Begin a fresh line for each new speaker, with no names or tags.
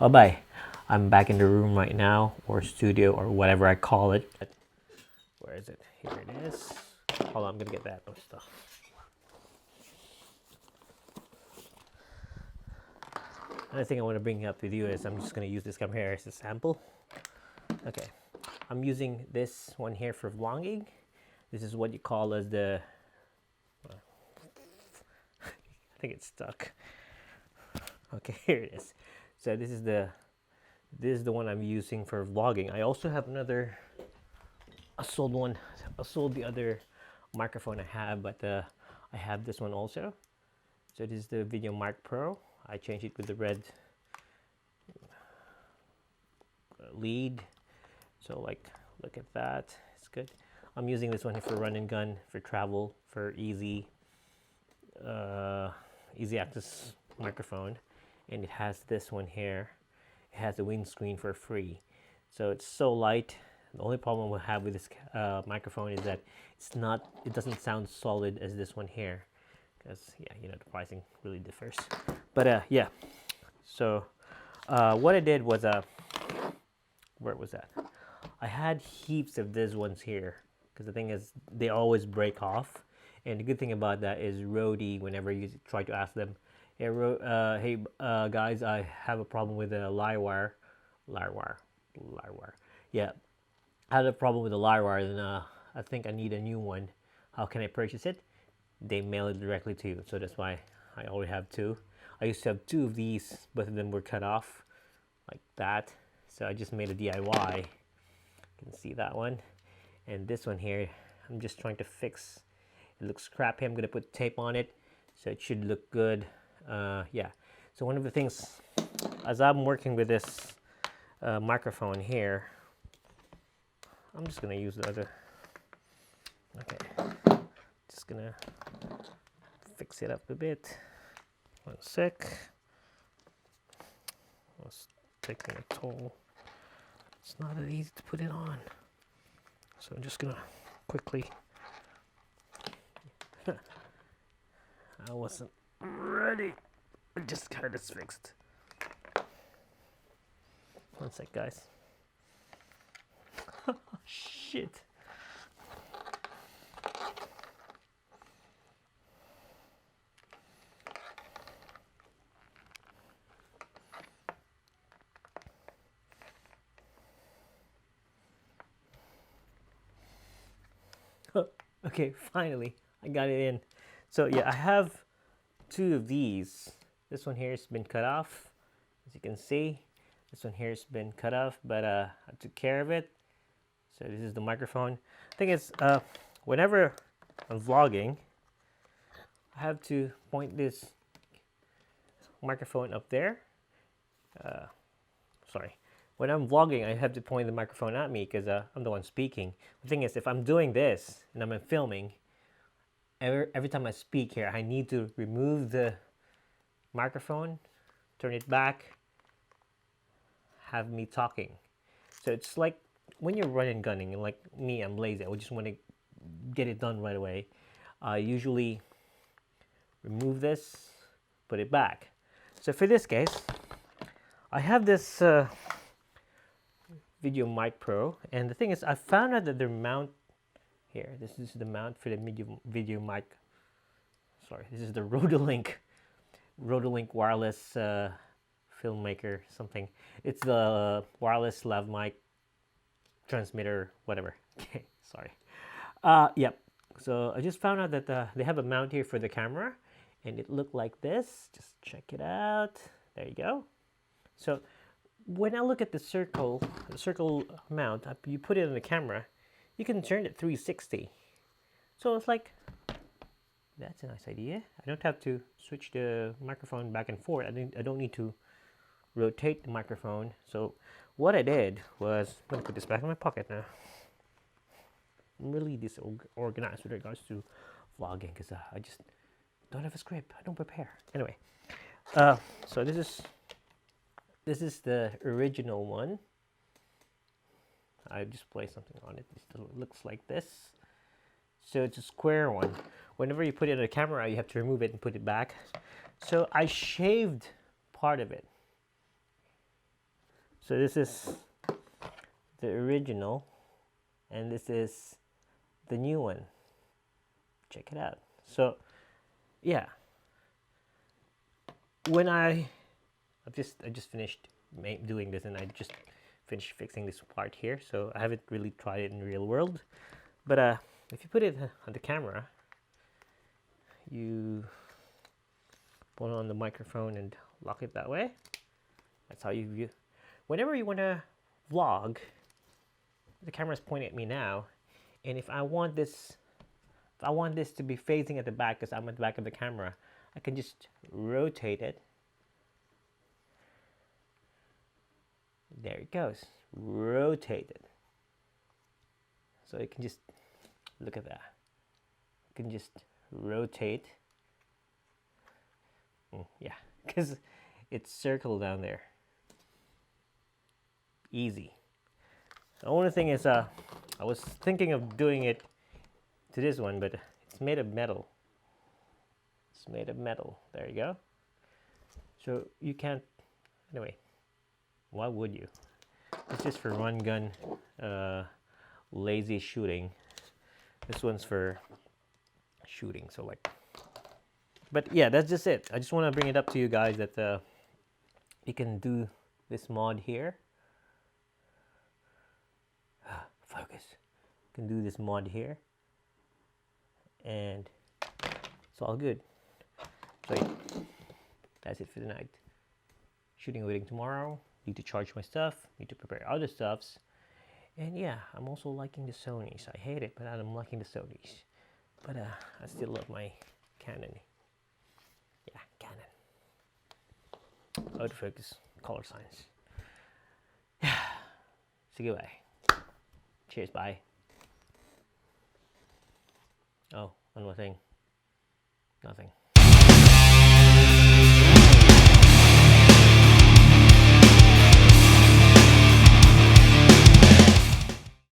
Oh, bye. I'm back in the room right now, or studio, or whatever I call it. Where is it? Here it is. Hold on, I'm gonna get that stuff. Another thing I want to bring up with you is I'm just gonna use this camera here as a sample. Okay, I'm using this one here for vlogging. This is what you call as the. I think it's stuck. Okay, here it is. So this is the one I'm using for vlogging. I also have another. I sold the other microphone I have, but I have this one also. So this is the VideoMic Pro. I changed it with the red lead. So like, look at that. It's good. I'm using this one here for run and gun, for travel, for easy access microphone. And it has this one here. It has a windscreen for free. So it's so light. The only problem we have with this microphone is that it doesn't sound solid as this one here. Because, yeah, you know, the pricing really differs. But, yeah. So, what I did was, where was that? I had heaps of these ones here. Because the thing is, they always break off. And the good thing about that is roadie, whenever you try to ask them, hey, guys, I have a problem with the live wire. Yeah, I had a problem with the live wire, and I think I need a new one. How can I purchase it? They mail it directly to you, so that's why I already have two. I used to have two of these, both of them were cut off like that. So I just made a DIY. You can see that one. And this one here, I'm just trying to fix. It looks crappy. I'm gonna put tape on it, so it should look good. Yeah, so one of the things, as I'm working with this microphone here, I'm just gonna use the other. Okay, just gonna fix it up a bit. One sec. It's taking a toll. It's not that easy to put it on, so I'm just gonna quickly. I wasn't ready. I just got this fixed. One sec, guys. Shit. Okay, finally, I got it in. So yeah, I have two of these. This one here has been cut off, as you can see. This one here has been cut off, but I took care of it. So this is the microphone. The thing is, whenever I'm vlogging, I have to point this microphone up there. Sorry. When I'm vlogging, I have to point the microphone at me because I'm the one speaking. The thing is, if I'm doing this and I'm filming, every time I speak here, I need to remove the microphone, turn it back, have me talking. So it's like when you're running gunning, and like me, I'm lazy. I just want to get it done right away. I usually remove this, put it back. So for this case, I have this VideoMic Pro, and the thing is, I found out that their mount here. This is the mount for the VideoMic. Sorry, this is the Rotolink wireless filmmaker something. It's the wireless lav mic transmitter, whatever. Okay, sorry. Yep. So I just found out that they have a mount here for the camera, and it looked like this. Just check it out. There you go. So when I look at the circle mount, you put it on the camera, you can turn it 360. So it's like, that's a nice idea. I don't have to switch the microphone back and forth. I don't need to rotate the microphone. So what I did was, I'm going to put this back in my pocket now. I'm really disorganized with regards to vlogging because I just don't have a script. I don't prepare. Anyway, so this is the original one. I just placed something on it. It looks like this. So it's a square one. Whenever you put it on a camera, you have to remove it and put it back. So I shaved part of it. So this is the original, and this is the new one. Check it out. So yeah, when I just finished doing this, and I just finished fixing this part here, so I haven't really tried it in real world. But if you put it on the camera, you put it on the microphone and lock it that way. That's how you view. Whenever you want to vlog, the camera's pointing at me now, and if I want this to be facing at the back because I'm at the back of the camera, I can just rotate it. There it goes, rotate it. So you can just look at that. You can just rotate. Yeah, because it's circled down there. Easy. The only thing is, I was thinking of doing it to this one, but it's made of metal. It's made of metal. There you go. So you can't. Anyway, why would you? It's just for run gun, lazy shooting. This one's for shooting. So like, but yeah, that's just it. I just want to bring it up to you guys that you can do this mod here. Focus. You can do this mod here, and it's all good. So yeah, that's it for the night. Shooting waiting tomorrow. Need to charge my stuff. Need to prepare other stuffs. And yeah, I'm also liking the Sonys. I hate it, but I'm liking the Sonys. But I still love my Canon. Yeah, Canon. Autofocus, color science. Yeah. Say goodbye. Cheers, bye. Oh, one more thing. Nothing.